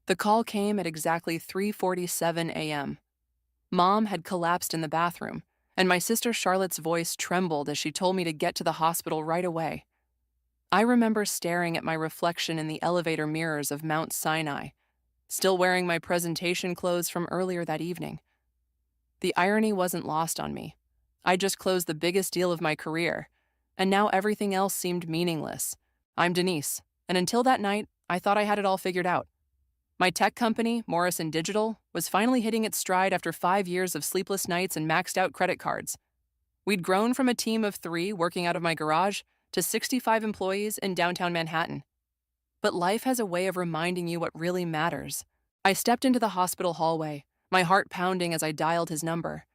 The call came at exactly 3:47 a.m. Mom had collapsed in the bathroom, and my sister Charlotte's voice trembled as she told me to get to the hospital right away. I remember staring at my reflection in the elevator mirrors of Mount Sinai, still wearing my presentation clothes from earlier that evening. The irony wasn't lost on me. I just closed the biggest deal of my career, and now everything else seemed meaningless. I'm Denise, and until that night, I thought I had it all figured out. My tech company, Morrison Digital, was finally hitting its stride after 5 years of sleepless nights and maxed out credit cards. We'd grown from a team of 3 working out of my garage to 65 employees in downtown Manhattan. But life has a way of reminding you what really matters. I stepped into the hospital hallway, my heart pounding as I dialed his number.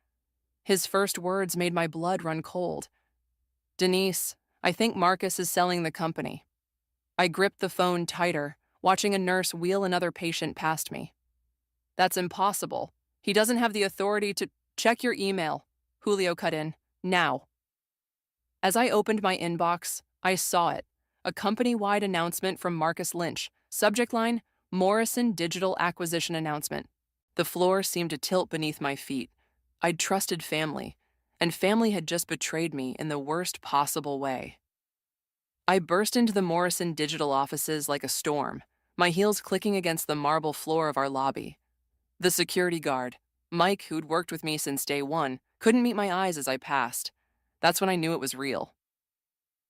His first words made my blood run cold. "Denise, I think Marcus is selling the company." I gripped the phone tighter, watching a nurse wheel another patient past me. "That's impossible. He doesn't have the authority to—" "Check your email," Julio cut in. "Now." As I opened my inbox, I saw it. A company-wide announcement from Marcus Lynch. Subject line, Morrison Digital Acquisition Announcement. The floor seemed to tilt beneath my feet. I'd trusted family, and family had just betrayed me in the worst possible way. I burst into the Morrison Digital offices like a storm, my heels clicking against the marble floor of our lobby. The security guard, Mike, who'd worked with me since day one, couldn't meet my eyes as I passed. That's when I knew it was real.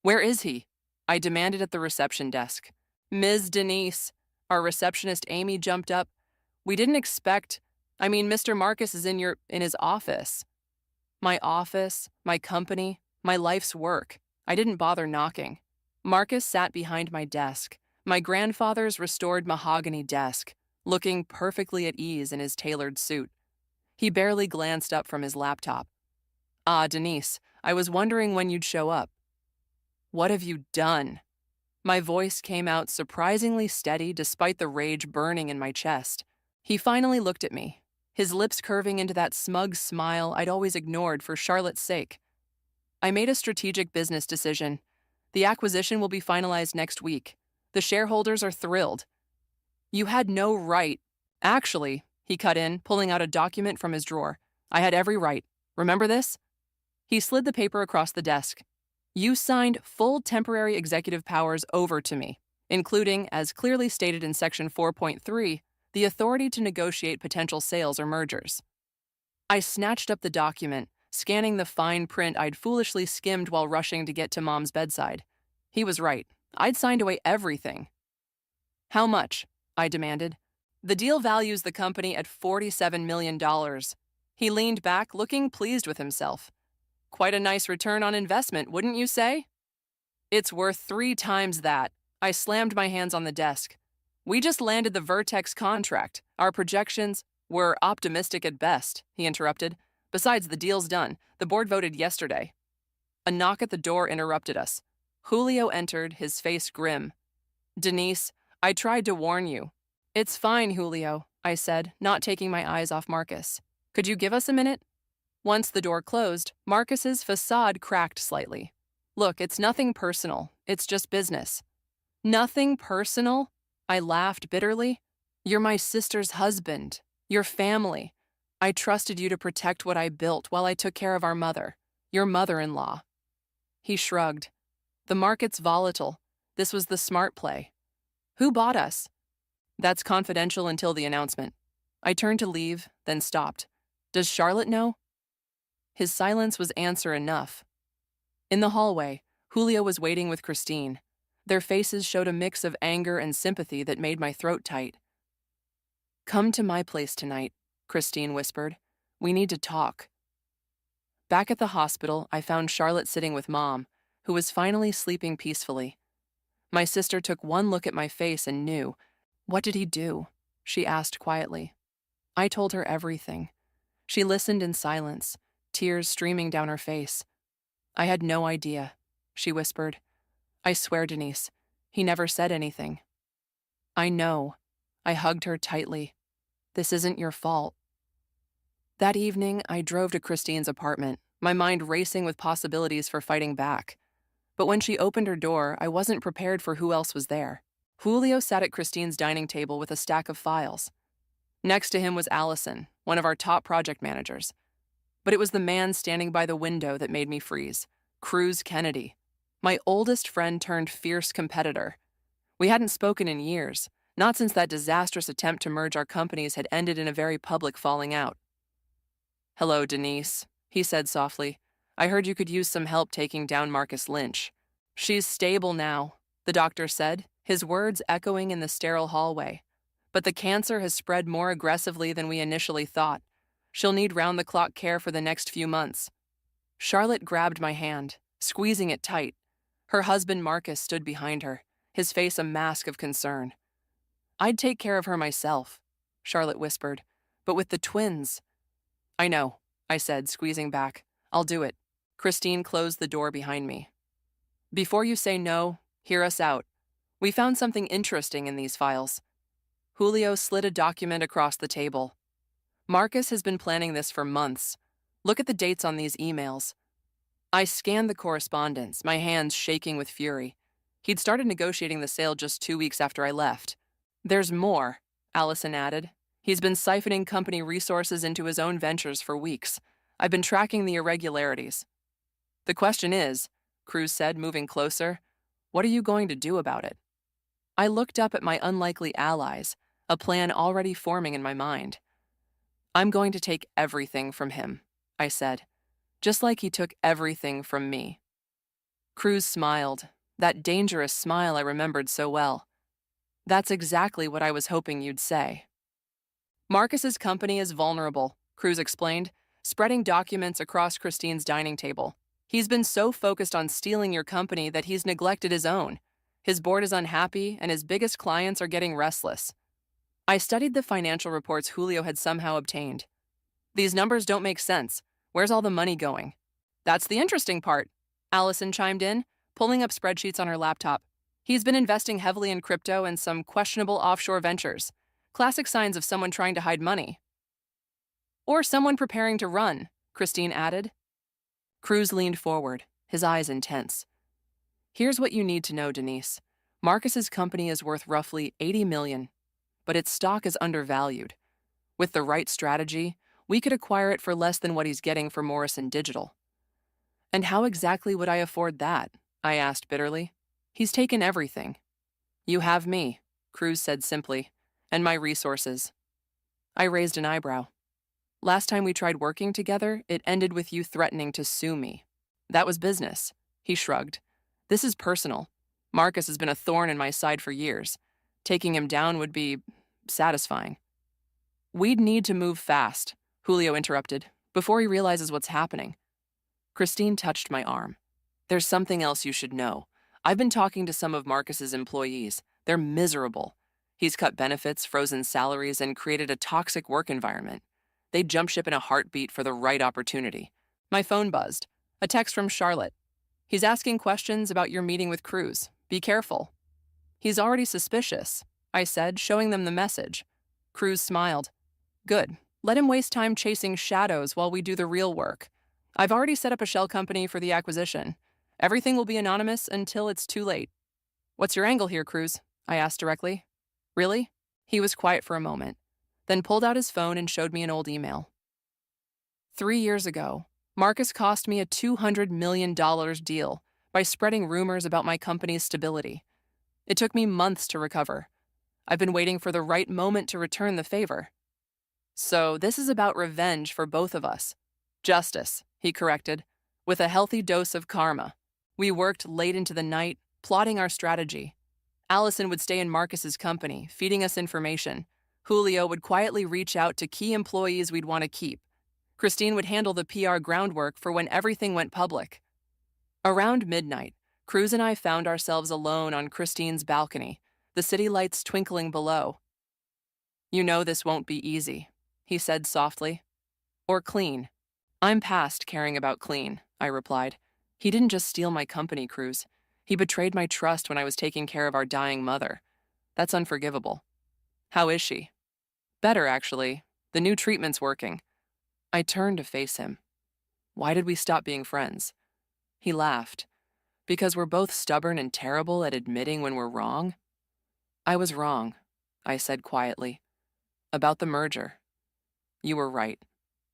"Where is he?" I demanded at the reception desk. "Ms. Denise." Our receptionist Amy jumped up. "We didn't expect— Mr. Marcus is in his office." My office, my company, my life's work. I didn't bother knocking. Marcus sat behind my desk, my grandfather's restored mahogany desk, looking perfectly at ease in his tailored suit. He barely glanced up from his laptop. "Ah, Denise, I was wondering when you'd show up." "What have you done?" My voice came out surprisingly steady despite the rage burning in my chest. He finally looked at me, his lips curving into that smug smile I'd always ignored for Charlotte's sake. "I made a strategic business decision. The acquisition will be finalized next week. The shareholders are thrilled." "You had no right—" "Actually," he cut in, pulling out a document from his drawer, "I had every right. Remember this?" He slid the paper across the desk. "You signed full temporary executive powers over to me, including, as clearly stated in Section 4.3, the authority to negotiate potential sales or mergers." I snatched up the document, scanning the fine print I'd foolishly skimmed while rushing to get to Mom's bedside. He was right. I'd signed away everything. "How much?" I demanded. "The deal values the company at $47 million. He leaned back, looking pleased with himself. "Quite a nice return on investment, wouldn't you say?" "It's worth 3 times that." I slammed my hands on the desk. "We just landed the Vertex contract. Our projections were optimistic at best," he interrupted. "Besides, the deal's done. The board voted yesterday." A knock at the door interrupted us. Julio entered, his face grim. "Denise, I tried to warn you." "It's fine, Julio," I said, not taking my eyes off Marcus. "Could you give us a minute?" Once the door closed, Marcus's facade cracked slightly. "Look, it's nothing personal. It's just business." "Nothing personal?" I laughed bitterly. "You're my sister's husband. Your family. I trusted you to protect what I built while I took care of our mother, your mother-in-law." He shrugged. "The market's volatile. This was the smart play." "Who bought us?" "That's confidential until the announcement." I turned to leave, then stopped. "Does Charlotte know?" His silence was answer enough. In the hallway, Julio was waiting with Christine. Their faces showed a mix of anger and sympathy that made my throat tight. "Come to my place tonight," Christine whispered. "We need to talk." Back at the hospital, I found Charlotte sitting with Mom, who was finally sleeping peacefully. My sister took one look at my face and knew. "What did he do?" she asked quietly. I told her everything. She listened in silence, tears streaming down her face. "I had no idea," she whispered. "I swear, Denise, he never said anything." "I know." I hugged her tightly. "This isn't your fault." That evening, I drove to Christine's apartment, my mind racing with possibilities for fighting back. But when she opened her door, I wasn't prepared for who else was there. Julio sat at Christine's dining table with a stack of files. Next to him was Allison, one of our top project managers. But it was the man standing by the window that made me freeze. Cruz Kennedy, my oldest friend turned fierce competitor. We hadn't spoken in years, not since that disastrous attempt to merge our companies had ended in a very public falling out. "Hello, Denise," he said softly. "I heard you could use some help taking down Marcus Lynch." "She's stable now," the doctor said, his words echoing in the sterile hallway. "But the cancer has spread more aggressively than we initially thought. She'll need round-the-clock care for the next few months." Charlotte grabbed my hand, squeezing it tight. Her husband Marcus stood behind her, his face a mask of concern. "I'd take care of her myself," Charlotte whispered, "but with the twins—" "I know," I said, squeezing back. "I'll do it." Christine closed the door behind me. "Before you say no, hear us out. We found something interesting in these files." Julio slid a document across the table. "Marcus has been planning this for months. Look at the dates on these emails." I scanned the correspondence, my hands shaking with fury. He'd started negotiating the sale just 2 weeks after I left. "There's more," Allison added. "He's been siphoning company resources into his own ventures for weeks. I've been tracking the irregularities." "The question is," Cruz said, moving closer, "what are you going to do about it?" I looked up at my unlikely allies, a plan already forming in my mind. "I'm going to take everything from him," I said, "just like he took everything from me." Cruz smiled, that dangerous smile I remembered so well. "That's exactly what I was hoping you'd say." "Marcus's company is vulnerable," Cruz explained, spreading documents across Christine's dining table. "He's been so focused on stealing your company that he's neglected his own. His board is unhappy, and his biggest clients are getting restless." I studied the financial reports Julio had somehow obtained. "These numbers don't make sense. Where's all the money going?" "That's the interesting part," Allison chimed in, pulling up spreadsheets on her laptop. "He's been investing heavily in crypto and some questionable offshore ventures. Classic signs of someone trying to hide money." "Or someone preparing to run," Christine added. Cruz leaned forward, his eyes intense. "Here's what you need to know, Denise. Marcus's company is worth roughly $80 million, but its stock is undervalued. With the right strategy, we could acquire it for less than what he's getting for Morrison Digital." "And how exactly would I afford that?" I asked bitterly. "He's taken everything." "You have me," Cruz said simply, "and my resources." I raised an eyebrow. "Last time we tried working together, it ended with you threatening to sue me." "That was business," he shrugged. "This is personal. Marcus has been a thorn in my side for years. Taking him down would be satisfying." "We'd need to move fast," Julio interrupted, "before he realizes what's happening." Christine touched my arm. "There's something else you should know. I've been talking to some of Marcus's employees. They're miserable. He's cut benefits, frozen salaries, and created a toxic work environment. They'd jump ship in a heartbeat for the right opportunity." My phone buzzed. A text from Charlotte. "He's asking questions about your meeting with Cruz. Be careful." "He's already suspicious," I said, showing them the message. Cruz smiled. "Good. Let him waste time chasing shadows while we do the real work. I've already set up a shell company for the acquisition. Everything will be anonymous until it's too late." "What's your angle here, Cruz?" I asked directly. "Really?" He was quiet for a moment, then pulled out his phone and showed me an old email. 3 years ago, Marcus cost me a $200 million deal by spreading rumors about my company's stability. It took me months to recover. I've been waiting for the right moment to return the favor. "So this is about revenge for both of us." "Justice," he corrected, "with a healthy dose of karma." We worked late into the night, plotting our strategy. Allison would stay in Marcus's company, feeding us information. Julio would quietly reach out to key employees we'd want to keep. Christine would handle the PR groundwork for when everything went public. Around midnight, Cruz and I found ourselves alone on Christine's balcony, the city lights twinkling below. "You know this won't be easy," he said softly. "Or clean." "I'm past caring about clean," I replied. "He didn't just steal my company, Cruz. He betrayed my trust when I was taking care of our dying mother. That's unforgivable." "How is she?" "Better, actually. The new treatment's working." I turned to face him. "Why did we stop being friends?" He laughed. "Because we're both stubborn and terrible at admitting when we're wrong?" I was wrong, I said quietly. About the merger. You were right.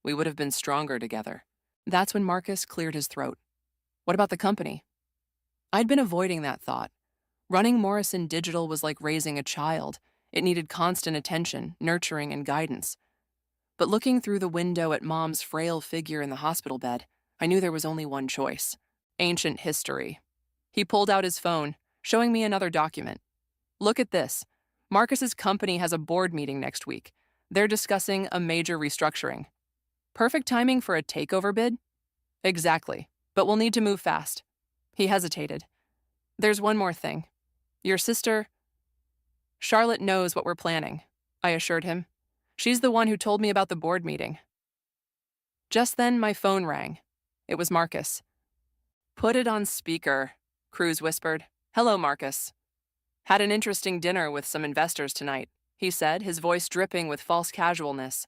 We would have been stronger together. That's when Marcus cleared his throat. What about the company? I'd been avoiding that thought. Running Morrison Digital was like raising a child. It needed constant attention, nurturing, and guidance. But looking through the window at Mom's frail figure in the hospital bed, I knew there was only one choice. Ancient history. He pulled out his phone, showing me another document. Look at this. Marcus's company has a board meeting next week. They're discussing a major restructuring. Perfect timing for a takeover bid? Exactly, but we'll need to move fast. He hesitated. There's one more thing. Your sister... Charlotte knows what we're planning, I assured him. She's the one who told me about the board meeting. Just then, my phone rang. It was Marcus. Put it on speaker, Cruz whispered. Hello, Marcus. Had an interesting dinner with some investors tonight, he said, his voice dripping with false casualness.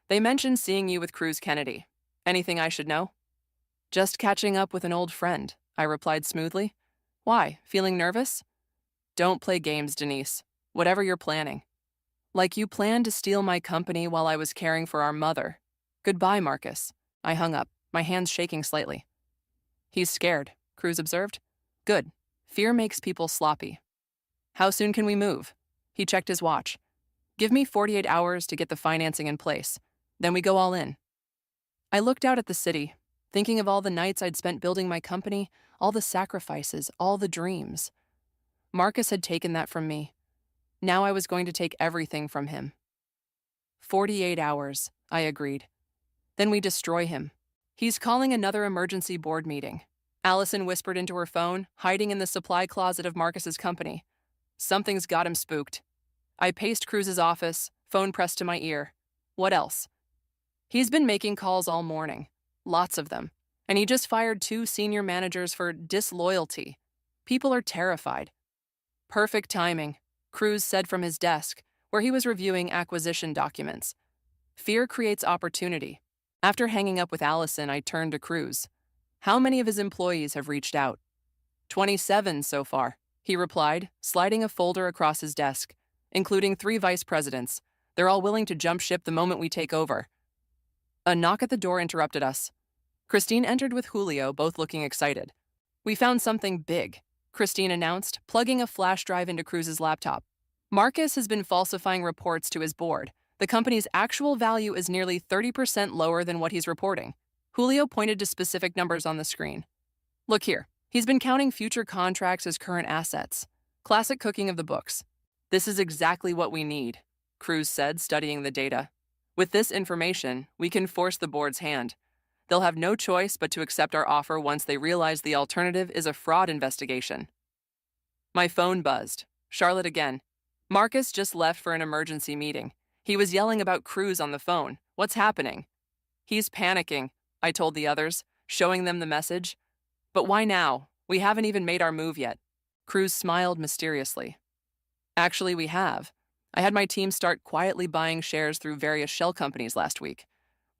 They mentioned seeing you with Cruz Kennedy. Anything I should know? Just catching up with an old friend, I replied smoothly. Why, feeling nervous? Don't play games, Denise. Whatever you're planning. Like you planned to steal my company while I was caring for our mother. Goodbye, Marcus. I hung up, my hands shaking slightly. He's scared, Cruz observed. Good. Fear makes people sloppy. How soon can we move? He checked his watch. Give me 48 hours to get the financing in place. Then we go all in. I looked out at the city, thinking of all the nights I'd spent building my company, all the sacrifices, all the dreams. Marcus had taken that from me. Now I was going to take everything from him. 48 hours, I agreed. Then we destroy him. He's calling another emergency board meeting. Allison whispered into her phone, hiding in the supply closet of Marcus's company. Something's got him spooked. I paced Cruz's office, phone pressed to my ear. What else? He's been making calls all morning. Lots of them. And he just fired 2 senior managers for disloyalty. People are terrified. Perfect timing, Cruz said from his desk, where he was reviewing acquisition documents. Fear creates opportunity. After hanging up with Allison, I turned to Cruz. How many of his employees have reached out? 27 so far, he replied, sliding a folder across his desk, including 3 vice presidents. They're all willing to jump ship the moment we take over. A knock at the door interrupted us. Christine entered with Julio, both looking excited. We found something big, Christine announced, plugging a flash drive into Cruz's laptop. Marcus has been falsifying reports to his board. The company's actual value is nearly 30% lower than what he's reporting. Julio pointed to specific numbers on the screen. Look here. He's been counting future contracts as current assets. Classic cooking of the books. This is exactly what we need, Cruz said, studying the data. With this information, we can force the board's hand. They'll have no choice but to accept our offer once they realize the alternative is a fraud investigation. My phone buzzed. Charlotte again. Marcus just left for an emergency meeting. He was yelling about Cruz on the phone. What's happening? He's panicking, I told the others, showing them the message. But why now? We haven't even made our move yet. Cruz smiled mysteriously. Actually, we have. I had my team start quietly buying shares through various shell companies last week.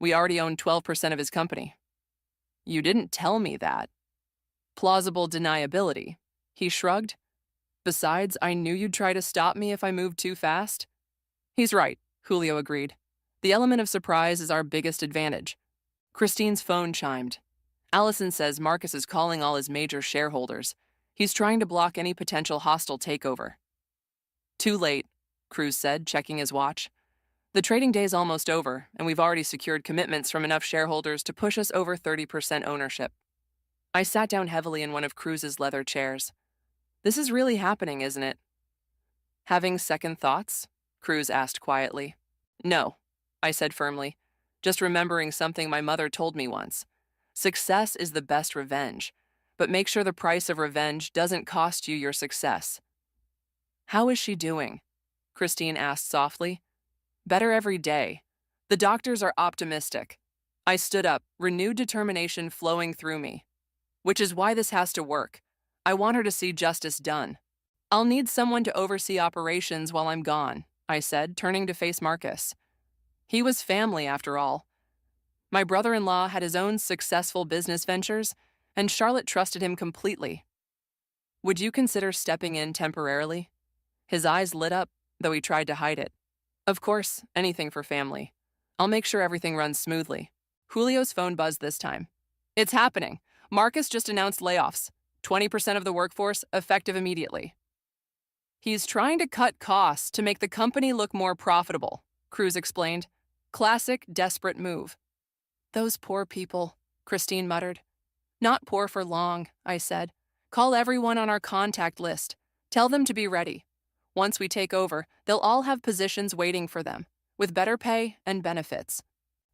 We already own 12% of his company. You didn't tell me that. Plausible deniability. He shrugged. Besides, I knew you'd try to stop me if I moved too fast. He's right, Julio agreed. The element of surprise is our biggest advantage. Christine's phone chimed. Allison says Marcus is calling all his major shareholders. He's trying to block any potential hostile takeover. Too late, Cruz said, checking his watch. The trading day's almost over, and we've already secured commitments from enough shareholders to push us over 30% ownership. I sat down heavily in one of Cruz's leather chairs. This is really happening, isn't it? Having second thoughts? Cruz asked quietly. No, I said firmly, just remembering something my mother told me once. Success is the best revenge, but make sure the price of revenge doesn't cost you your success. How is she doing? Christine asked softly. Better every day. The doctors are optimistic. I stood up, renewed determination flowing through me. Which is why this has to work. I want her to see justice done. I'll need someone to oversee operations while I'm gone, I said, turning to face Marcus. He was family, after all. My brother-in-law had his own successful business ventures, and Charlotte trusted him completely. Would you consider stepping in temporarily? His eyes lit up, though he tried to hide it. Of course, anything for family. I'll make sure everything runs smoothly. Julio's phone buzzed this time. It's happening. Marcus just announced layoffs. 20% of the workforce effective immediately. He's trying to cut costs to make the company look more profitable, Cruz explained. Classic desperate move. Those poor people, Christine muttered. Not poor for long, I said. Call everyone on our contact list. Tell them to be ready. Once we take over, they'll all have positions waiting for them, with better pay and benefits.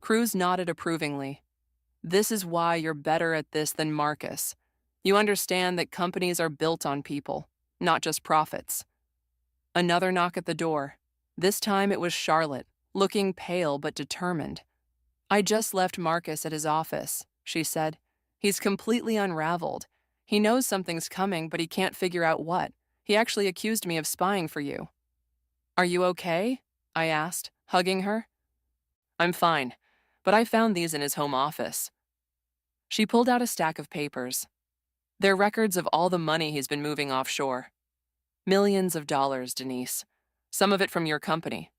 Cruz nodded approvingly. This is why you're better at this than Marcus. You understand that companies are built on people, not just profits. Another knock at the door. This time it was Charlotte, looking pale but determined. I just left Marcus at his office, she said. He's completely unraveled. He knows something's coming, but he can't figure out what. He actually accused me of spying for you. Are you okay? I asked, hugging her. I'm fine, but I found these in his home office. She pulled out a stack of papers. They're records of all the money he's been moving offshore. Millions of dollars, Denise. Some of it from your company.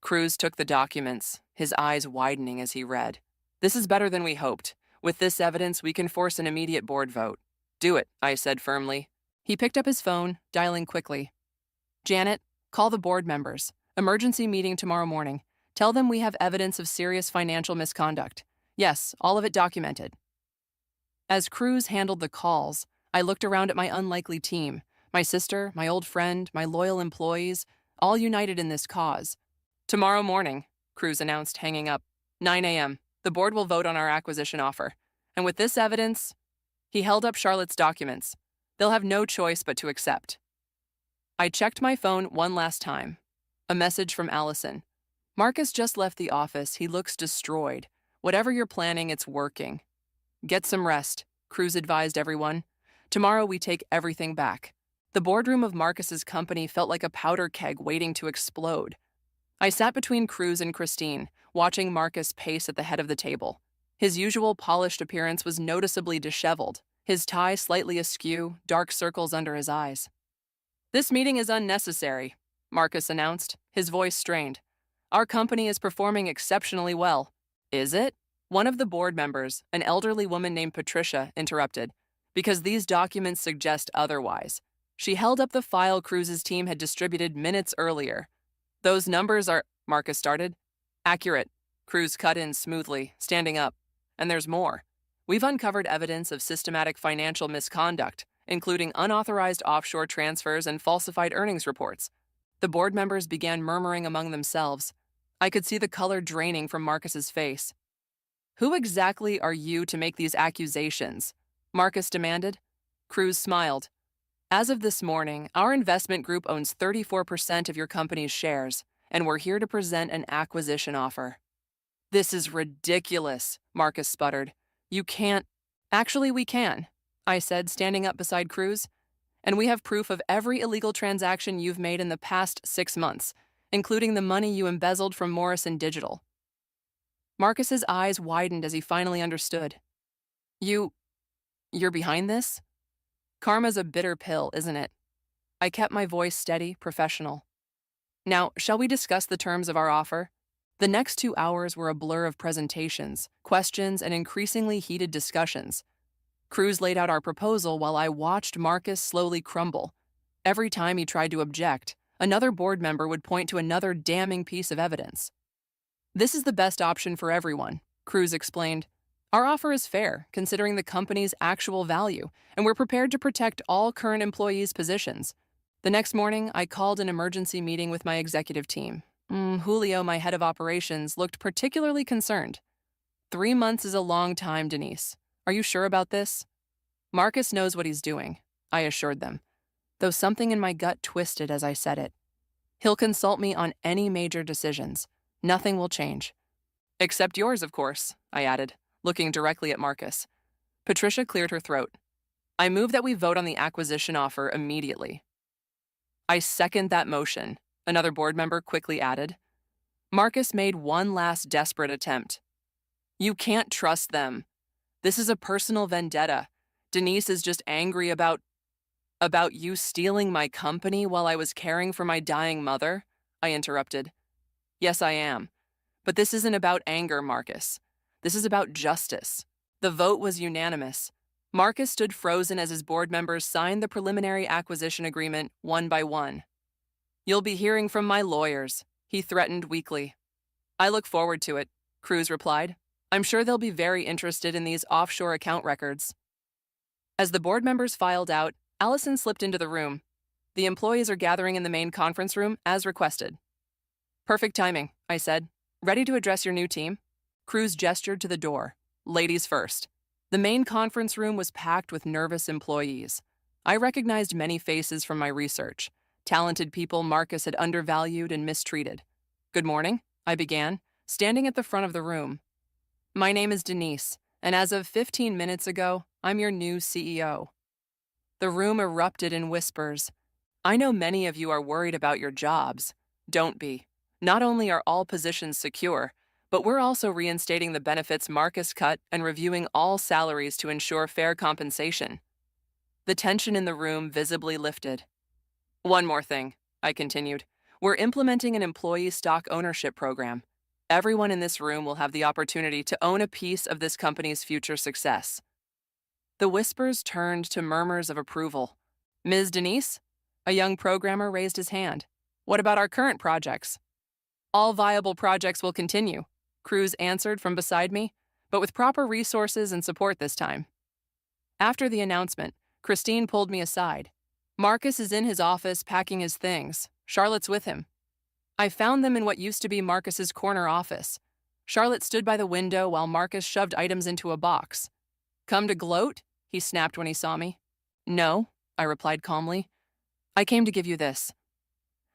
Cruz took the documents, his eyes widening as he read. This is better than we hoped. With this evidence, we can force an immediate board vote. Do it, I said firmly. He picked up his phone, dialing quickly. Janet, call the board members. Emergency meeting tomorrow morning. Tell them we have evidence of serious financial misconduct. Yes, all of it documented. As Cruz handled the calls, I looked around at my unlikely team. My sister, my old friend, my loyal employees, all united in this cause. Tomorrow morning, Cruz announced, hanging up. 9 a.m. The board will vote on our acquisition offer. And with this evidence, he held up Charlotte's documents. They'll have no choice but to accept. I checked my phone one last time. A message from Allison. Marcus just left the office. He looks destroyed. Whatever you're planning, it's working. Get some rest, Cruz advised everyone. Tomorrow we take everything back. The boardroom of Marcus's company felt like a powder keg waiting to explode. I sat between Cruz and Christine, watching Marcus pace at the head of the table. His usual polished appearance was noticeably disheveled, his tie slightly askew, dark circles under his eyes. This meeting is unnecessary, Marcus announced, his voice strained. Our company is performing exceptionally well. Is it? One of the board members, an elderly woman named Patricia, interrupted, because these documents suggest otherwise. She held up the file Cruz's team had distributed minutes earlier. Those numbers are, Marcus started. Accurate, Cruz cut in smoothly, standing up. And there's more. We've uncovered evidence of systematic financial misconduct, including unauthorized offshore transfers and falsified earnings reports. The board members began murmuring among themselves. I could see the color draining from Marcus's face. Who exactly are you to make these accusations? Marcus demanded. Cruz smiled. As of this morning, our investment group owns 34% of your company's shares, and we're here to present an acquisition offer. This is ridiculous, Marcus sputtered. You can't. Actually, we can, I said, standing up beside Cruz. And we have proof of every illegal transaction you've made in the past 6 months, including the money you embezzled from Morrison Digital. Marcus's eyes widened as he finally understood. You're behind this? Karma's a bitter pill, isn't it? I kept my voice steady, professional. Now, shall we discuss the terms of our offer? The next 2 hours were a blur of presentations, questions, and increasingly heated discussions. Cruz laid out our proposal while I watched Marcus slowly crumble. Every time he tried to object, another board member would point to another damning piece of evidence. This is the best option for everyone, Cruz explained. Our offer is fair, considering the company's actual value, and we're prepared to protect all current employees' positions. The next morning, I called an emergency meeting with my executive team. Julio, my head of operations, looked particularly concerned. 3 months is a long time, Denise. Are you sure about this? Marcus knows what he's doing, I assured them, though something in my gut twisted as I said it. He'll consult me on any major decisions. Nothing will change. Except yours, of course, I added, looking directly at Marcus. Patricia cleared her throat. I move that we vote on the acquisition offer immediately. I second that motion, another board member quickly added. Marcus made one last desperate attempt. You can't trust them. This is a personal vendetta. Denise is just angry about... About you stealing my company while I was caring for my dying mother? I interrupted. Yes, I am. But this isn't about anger, Marcus. This is about justice. The vote was unanimous. Marcus stood frozen as his board members signed the preliminary acquisition agreement one by one. You'll be hearing from my lawyers, he threatened weakly. I look forward to it, Cruz replied. I'm sure they'll be very interested in these offshore account records. As the board members filed out, Allison slipped into the room. The employees are gathering in the main conference room as requested. Perfect timing, I said. Ready to address your new team? Cruz gestured to the door. Ladies first. The main conference room was packed with nervous employees. I recognized many faces from my research. Talented people Marcus had undervalued and mistreated. Good morning, I began, standing at the front of the room. My name is Denise, and as of 15 minutes ago, I'm your new CEO. The room erupted in whispers. I know many of you are worried about your jobs. Don't be. Not only are all positions secure, but we're also reinstating the benefits Marcus cut and reviewing all salaries to ensure fair compensation. The tension in the room visibly lifted. One more thing, I continued. We're implementing an employee stock ownership program. Everyone in this room will have the opportunity to own a piece of this company's future success. The whispers turned to murmurs of approval. Ms. Denise? A young programmer raised his hand. What about our current projects? All viable projects will continue, Cruz answered from beside me, but with proper resources and support this time. After the announcement, Christine pulled me aside. Marcus is in his office packing his things. Charlotte's with him. I found them in what used to be Marcus's corner office. Charlotte stood by the window while Marcus shoved items into a box. Come to gloat? He snapped when he saw me. No, I replied calmly. I came to give you this.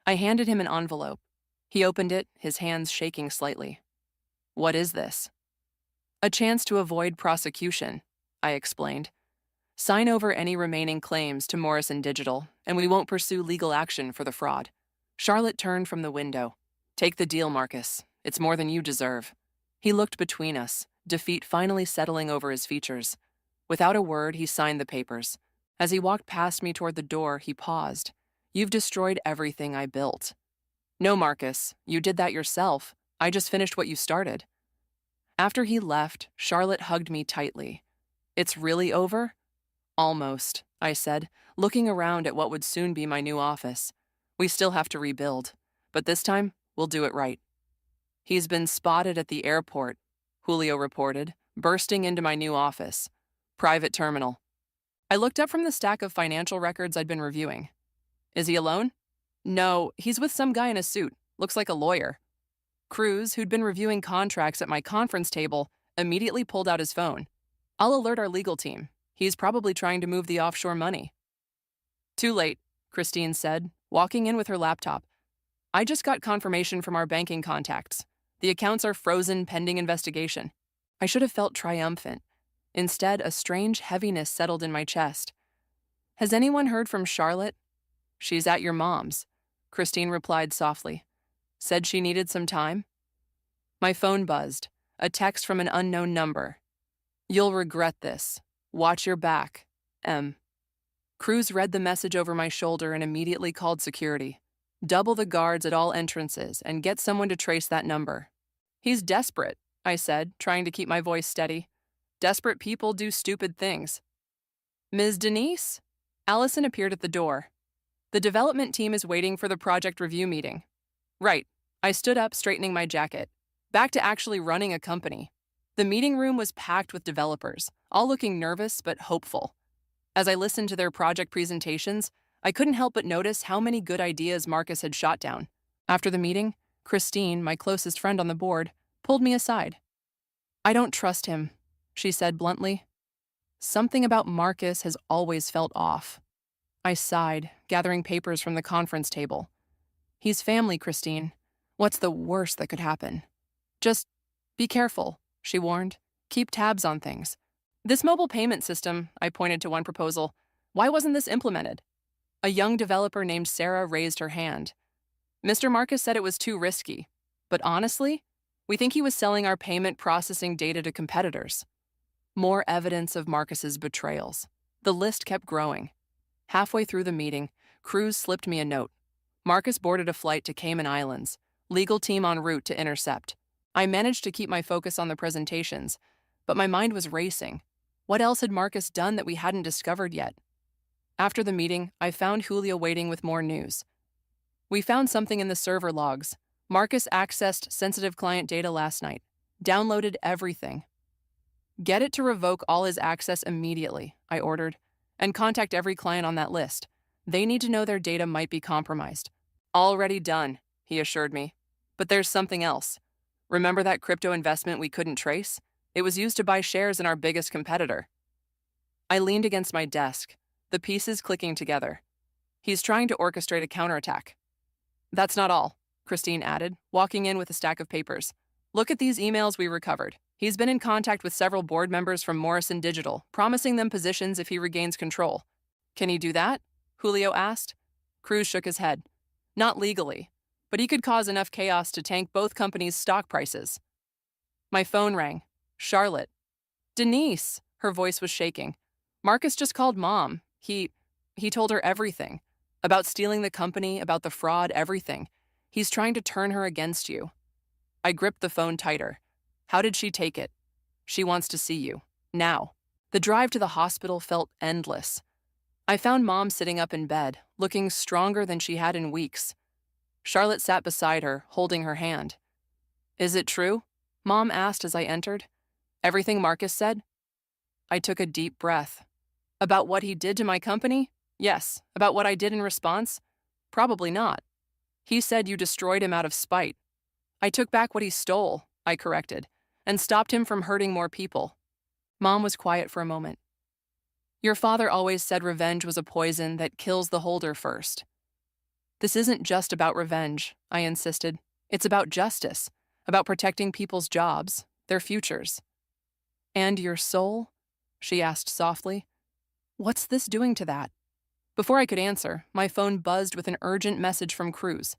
I handed him an envelope. He opened it, his hands shaking slightly. What is this? A chance to avoid prosecution, I explained. Sign over any remaining claims to Morrison Digital, and we won't pursue legal action for the fraud. Charlotte turned from the window. Take the deal, Marcus. It's more than you deserve. He looked between us, defeat finally settling over his features. Without a word, he signed the papers. As he walked past me toward the door, he paused. You've destroyed everything I built. No, Marcus, you did that yourself. I just finished what you started. After he left, Charlotte hugged me tightly. It's really over? Almost, I said, looking around at what would soon be my new office. We still have to rebuild, but this time, we'll do it right. He's been spotted at the airport, Julio reported, bursting into my new office. Private terminal. I looked up from the stack of financial records I'd been reviewing. Is he alone? No, he's with some guy in a suit. Looks like a lawyer. Cruz, who'd been reviewing contracts at my conference table, immediately pulled out his phone. I'll alert our legal team. He's probably trying to move the offshore money. Too late, Christine said, walking in with her laptop. I just got confirmation from our banking contacts. The accounts are frozen pending investigation. I should have felt triumphant. Instead, a strange heaviness settled in my chest. Has anyone heard from Charlotte? She's at your mom's, Christine replied softly. Said she needed some time? My phone buzzed, a text from an unknown number. You'll regret this. Watch your back, M. Cruz read the message over my shoulder and immediately called security. Double the guards at all entrances and get someone to trace that number. He's desperate, I said, trying to keep my voice steady. Desperate people do stupid things. Ms. Denise? Allison appeared at the door. The development team is waiting for the project review meeting. Right. I stood up, straightening my jacket. Back to actually running a company. The meeting room was packed with developers, all looking nervous but hopeful. As I listened to their project presentations, I couldn't help but notice how many good ideas Marcus had shot down. After the meeting, Christine, my closest friend on the board, pulled me aside. I don't trust him, she said bluntly. Something about Marcus has always felt off. I sighed, gathering papers from the conference table. He's family, Christine. What's the worst that could happen? Just be careful, she warned. Keep tabs on things. This mobile payment system, I pointed to one proposal. Why wasn't this implemented? A young developer named Sarah raised her hand. Mr. Marcus said it was too risky. But honestly, we think he was selling our payment processing data to competitors. More evidence of Marcus's betrayals. The list kept growing. Halfway through the meeting, Cruz slipped me a note. Marcus boarded a flight to Cayman Islands. Legal team en route to intercept. I managed to keep my focus on the presentations, but my mind was racing. What else had Marcus done that we hadn't discovered yet? After the meeting, I found Julio waiting with more news. We found something in the server logs. Marcus accessed sensitive client data last night. Downloaded everything. Get it to revoke all his access immediately, I ordered, and contact every client on that list. They need to know their data might be compromised. Already done, he assured me. But there's something else. Remember that crypto investment we couldn't trace? It was used to buy shares in our biggest competitor. I leaned against my desk, the pieces clicking together. He's trying to orchestrate a counterattack. That's not all, Christine added, walking in with a stack of papers. Look at these emails we recovered. He's been in contact with several board members from Morrison Digital, promising them positions if he regains control. Can he do that? Julio asked. Cruz shook his head. Not legally, but he could cause enough chaos to tank both companies' stock prices. My phone rang. Charlotte. Denise, her voice was shaking. Marcus just called Mom. He told her everything. About stealing the company, about the fraud, everything. He's trying to turn her against you. I gripped the phone tighter. How did she take it? She wants to see you. Now. The drive to the hospital felt endless. I found Mom sitting up in bed, looking stronger than she had in weeks. Charlotte sat beside her, holding her hand. Is it true? Mom asked as I entered. Everything Marcus said? I took a deep breath. About what he did to my company? Yes. About what I did in response? Probably not. He said you destroyed him out of spite. I took back what he stole, I corrected, and stopped him from hurting more people. Mom was quiet for a moment. Your father always said revenge was a poison that kills the holder first. This isn't just about revenge, I insisted. It's about justice, about protecting people's jobs, their futures. And your soul? She asked softly. What's this doing to that? Before I could answer, my phone buzzed with an urgent message from Cruz.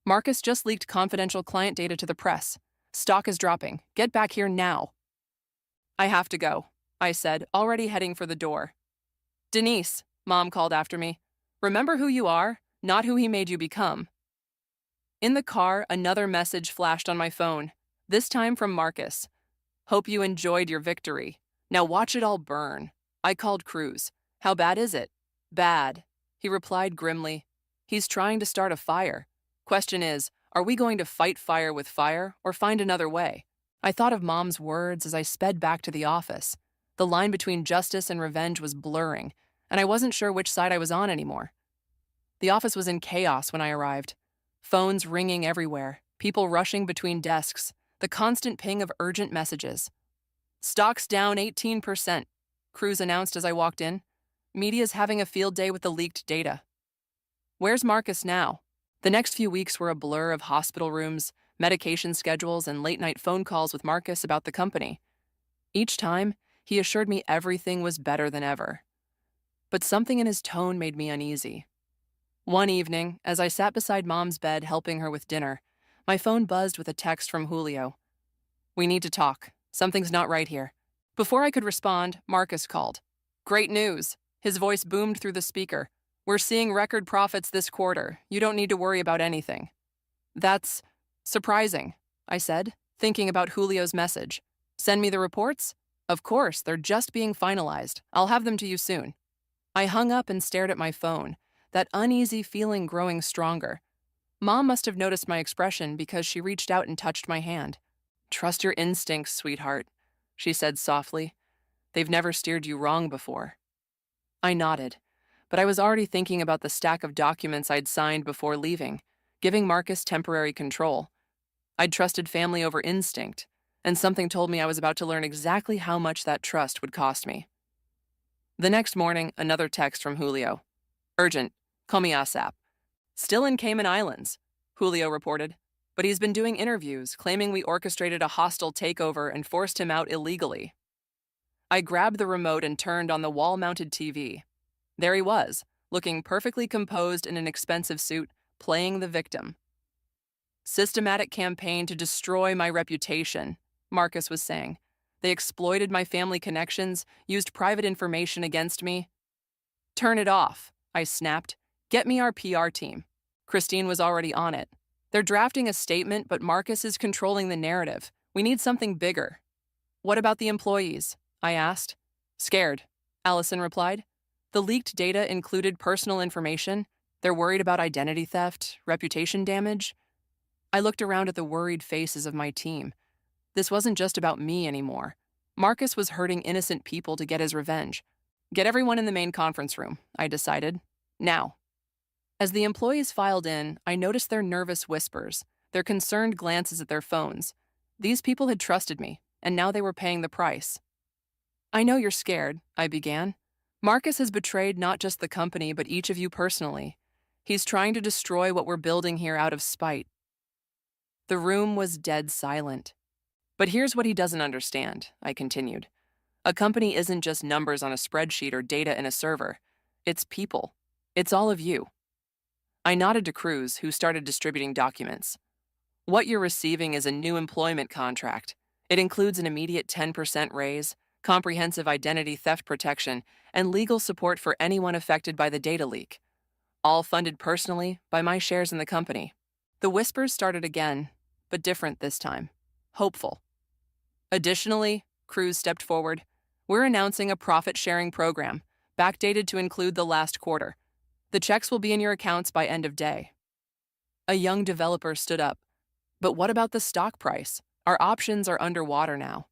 Marcus just leaked confidential client data to the press. Stock is dropping. Get back here now. I have to go, I said, already heading for the door. Denise, Mom called after me. Remember who you are, not who he made you become. In the car, another message flashed on my phone, this time from Marcus. Hope you enjoyed your victory. Now watch it all burn. I called Cruz. How bad is it? Bad, he replied grimly. He's trying to start a fire. Question is, are we going to fight fire with fire or find another way? I thought of Mom's words as I sped back to the office. The line between justice and revenge was blurring, and I wasn't sure which side I was on anymore. The office was in chaos when I arrived. Phones ringing everywhere, people rushing between desks, the constant ping of urgent messages. Stocks down 18%, Cruz announced as I walked in. Media's having a field day with the leaked data. Where's Marcus now? The next few weeks were a blur of hospital rooms, medication schedules, and late-night phone calls with Marcus about the company. Each time, he assured me everything was better than ever. But something in his tone made me uneasy. One evening, as I sat beside Mom's bed helping her with dinner, my phone buzzed with a text from Julio. We need to talk. Something's not right here. Before I could respond, Marcus called. Great news. His voice boomed through the speaker. We're seeing record profits this quarter. You don't need to worry about anything. That's surprising, I said, thinking about Julio's message. Send me the reports? Of course, they're just being finalized. I'll have them to you soon. I hung up and stared at my phone, that uneasy feeling growing stronger. Mom must have noticed my expression because she reached out and touched my hand. Trust your instincts, sweetheart, she said softly. They've never steered you wrong before. I nodded, but I was already thinking about the stack of documents I'd signed before leaving, giving Marcus temporary control. I'd trusted family over instinct, and something told me I was about to learn exactly how much that trust would cost me. The next morning, another text from Julio. Urgent. Call me ASAP. Still in Cayman Islands, Julio reported, but he's been doing interviews, claiming we orchestrated a hostile takeover and forced him out illegally. I grabbed the remote and turned on the wall-mounted TV. There he was, looking perfectly composed in an expensive suit, playing the victim. Systematic campaign to destroy my reputation, Marcus was saying. They exploited my family connections, used private information against me. Turn it off, I snapped. Get me our PR team. Christine was already on it. They're drafting a statement, but Marcus is controlling the narrative. We need something bigger. What about the employees? I asked. Scared, Allison replied. The leaked data included personal information. They're worried about identity theft, reputation damage. I looked around at the worried faces of my team. This wasn't just about me anymore. Marcus was hurting innocent people to get his revenge. Get everyone in the main conference room, I decided. Now. As the employees filed in, I noticed their nervous whispers, their concerned glances at their phones. These people had trusted me, and now they were paying the price. I know you're scared, I began. Marcus has betrayed not just the company, but each of you personally. He's trying to destroy what we're building here out of spite. The room was dead silent. But here's what he doesn't understand, I continued. A company isn't just numbers on a spreadsheet or data in a server. It's people. It's all of you. I nodded to Cruz, who started distributing documents. What you're receiving is a new employment contract. It includes an immediate 10% raise, comprehensive identity theft protection, and legal support for anyone affected by the data leak. All funded personally by my shares in the company. The whispers started again, but different this time. Hopeful. Additionally, Cruz stepped forward. We're announcing a profit-sharing program, backdated to include the last quarter. The checks will be in your accounts by end of day. A young developer stood up. But what about the stock price? Our options are underwater now.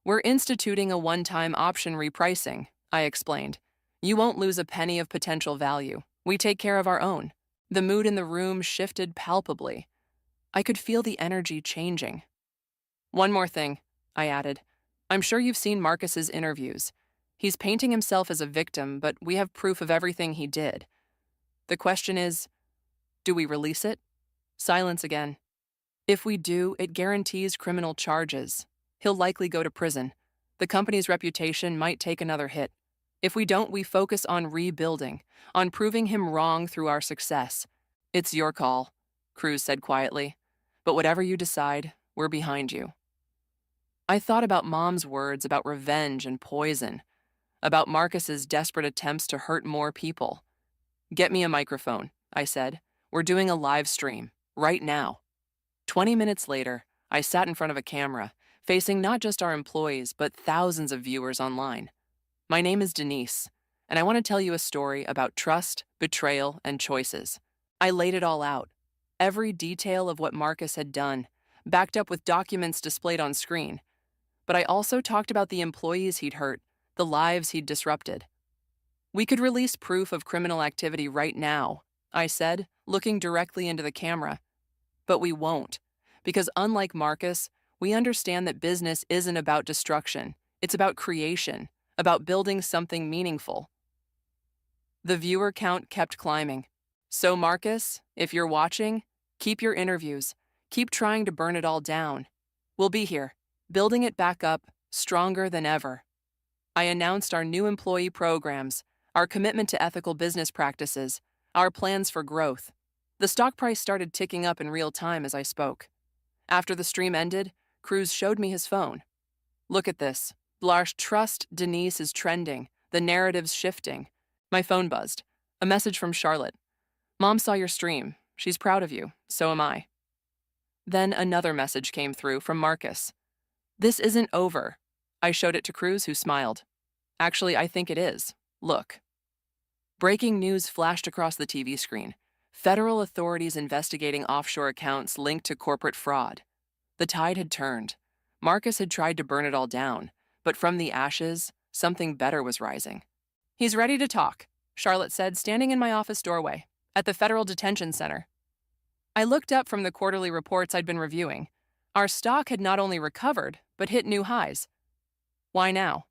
We're instituting a one-time option repricing, I explained. You won't lose a penny of potential value. We take care of our own. The mood in the room shifted palpably. I could feel the energy changing. One more thing, I added. I'm sure you've seen Marcus's interviews. He's painting himself as a victim, but we have proof of everything he did. The question is, do we release it? Silence again. If we do, it guarantees criminal charges. He'll likely go to prison. The company's reputation might take another hit. If we don't, we focus on rebuilding, on proving him wrong through our success. It's your call, Cruz said quietly. But whatever you decide, we're behind you. I thought about Mom's words about revenge and poison, about Marcus's desperate attempts to hurt more people. Get me a microphone, I said. We're doing a live stream, right now. 20 minutes later, I sat in front of a camera, facing not just our employees, but thousands of viewers online. My name is Denise, and I want to tell you a story about trust, betrayal, and choices. I laid it all out, every detail of what Marcus had done, backed up with documents displayed on screen. But I also talked about the employees he'd hurt, the lives he'd disrupted. We could release proof of criminal activity right now, I said, looking directly into the camera. But we won't, because unlike Marcus, we understand that business isn't about destruction. It's about creation, about building something meaningful. The viewer count kept climbing. So Marcus, if you're watching, keep your interviews. Keep trying to burn it all down. We'll be here, building it back up, stronger than ever. I announced our new employee programs, our commitment to ethical business practices, our plans for growth. The stock price started ticking up in real time as I spoke. After the stream ended, Cruz showed me his phone. Look at this. Blarsh Trust Denise is trending. The narrative's shifting. My phone buzzed. A message from Charlotte. Mom saw your stream. She's proud of you. So am I. Then another message came through from Marcus. This isn't over. I showed it to Cruz, who smiled. Actually, I think it is. Look. Breaking news flashed across the TV screen. Federal authorities investigating offshore accounts linked to corporate fraud. The tide had turned. Marcus had tried to burn it all down, but from the ashes, something better was rising. He's ready to talk, Charlotte said, standing in my office doorway, at the Federal Detention Center. I looked up from the quarterly reports I'd been reviewing. Our stock had not only recovered, but hit new highs. Why now?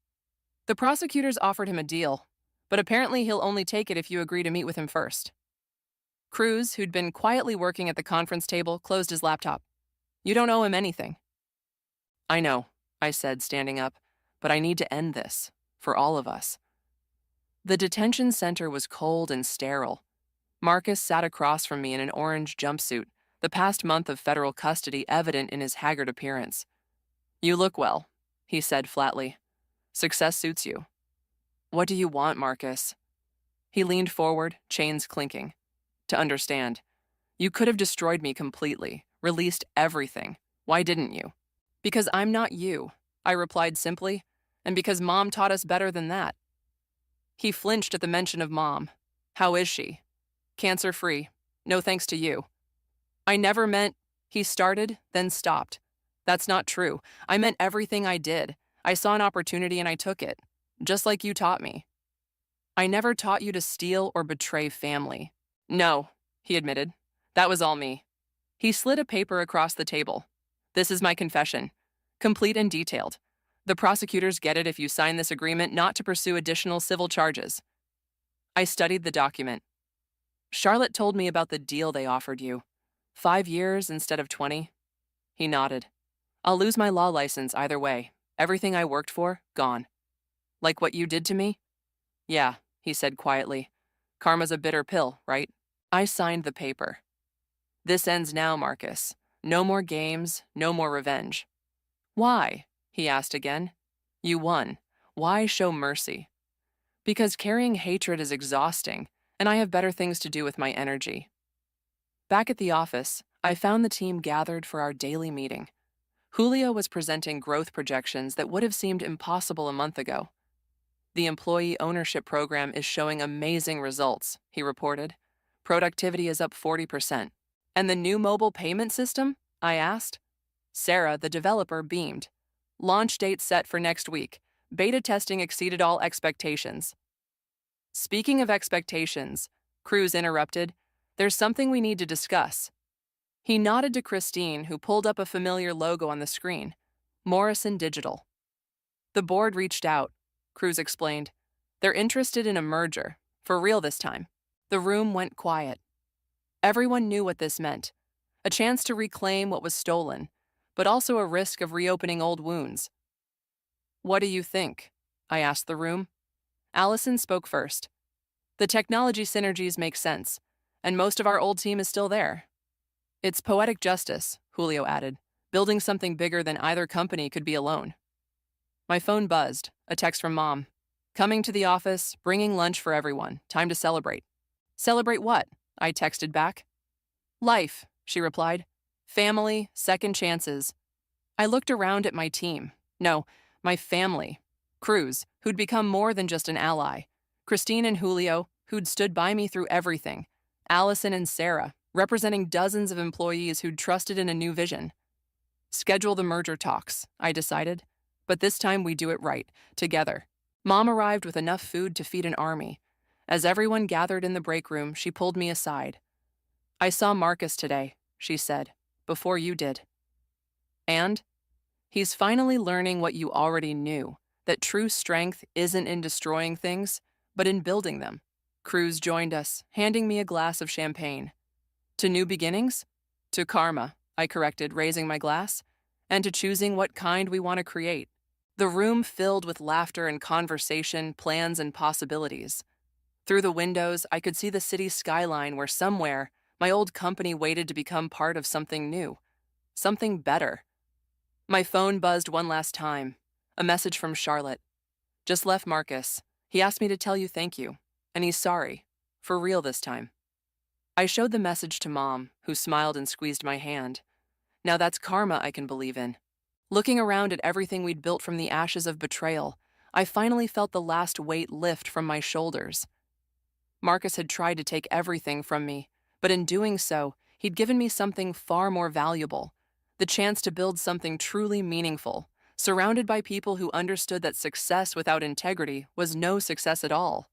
The prosecutors offered him a deal, but apparently he'll only take it if you agree to meet with him first. Cruz, who'd been quietly working at the conference table, closed his laptop. You don't owe him anything. I know, I said, standing up, but I need to end this, for all of us. The detention center was cold and sterile. Marcus sat across from me in an orange jumpsuit, the past month of federal custody evident in his haggard appearance. You look well, he said flatly. Success suits you. What do you want, Marcus? He leaned forward, chains clinking. To understand. You could have destroyed me completely, released everything. Why didn't you? Because I'm not you, I replied simply, and because Mom taught us better than that. He flinched at the mention of Mom. How is she? Cancer-free. No thanks to you. I never meant, he started, then stopped. That's not true. I meant everything I did. I saw an opportunity and I took it, just like you taught me. I never taught you to steal or betray family. No, he admitted. That was all me. He slid a paper across the table. This is my confession, complete and detailed. The prosecutors get it if you sign this agreement not to pursue additional civil charges. I studied the document. Charlotte told me about the deal they offered you. 5 years instead of 20. He nodded. I'll lose my law license either way. Everything I worked for, gone. Like what you did to me? Yeah, he said quietly. Karma's a bitter pill, right? I signed the paper. This ends now, Marcus. No more games, no more revenge. Why? He asked again. You won. Why show mercy? Because carrying hatred is exhausting, and I have better things to do with my energy. Back at the office, I found the team gathered for our daily meeting. Julio was presenting growth projections that would have seemed impossible a month ago. The employee ownership program is showing amazing results, he reported. Productivity is up 40%. And the new mobile payment system? I asked. Sarah, the developer, beamed. Launch date set for next week. Beta testing exceeded all expectations. Speaking of expectations, Cruz interrupted, there's something we need to discuss. He nodded to Christine, who pulled up a familiar logo on the screen. Morrison Digital. The board reached out, Cruz explained. They're interested in a merger, for real this time. The room went quiet. Everyone knew what this meant. A chance to reclaim what was stolen, but also a risk of reopening old wounds. What do you think? I asked the room. Allison spoke first. The technology synergies make sense, and most of our old team is still there. It's poetic justice, Julio added, building something bigger than either company could be alone. My phone buzzed, a text from Mom. Coming to the office, bringing lunch for everyone, time to celebrate. Celebrate what? I texted back. Life, she replied. Family, second chances. I looked around at my team. No, my family. Cruz, who'd become more than just an ally. Christine and Julio, who'd stood by me through everything. Allison and Sarah, representing dozens of employees who'd trusted in a new vision. Schedule the merger talks, I decided. But this time we do it right, together. Mom arrived with enough food to feed an army. As everyone gathered in the break room, she pulled me aside. I saw Marcus today, she said, before you did. And? He's finally learning what you already knew, that true strength isn't in destroying things, but in building them. Cruz joined us, handing me a glass of champagne. To new beginnings? To karma, I corrected, raising my glass, and to choosing what kind we want to create. The room filled with laughter and conversation, plans and possibilities. Through the windows, I could see the city skyline where somewhere my old company waited to become part of something new, something better. My phone buzzed one last time, a message from Charlotte. Just left Marcus. He asked me to tell you thank you, and he's sorry, for real this time. I showed the message to Mom, who smiled and squeezed my hand. Now that's karma I can believe in. Looking around at everything we'd built from the ashes of betrayal, I finally felt the last weight lift from my shoulders. Marcus had tried to take everything from me, but in doing so, he'd given me something far more valuable, the chance to build something truly meaningful, surrounded by people who understood that success without integrity was no success at all.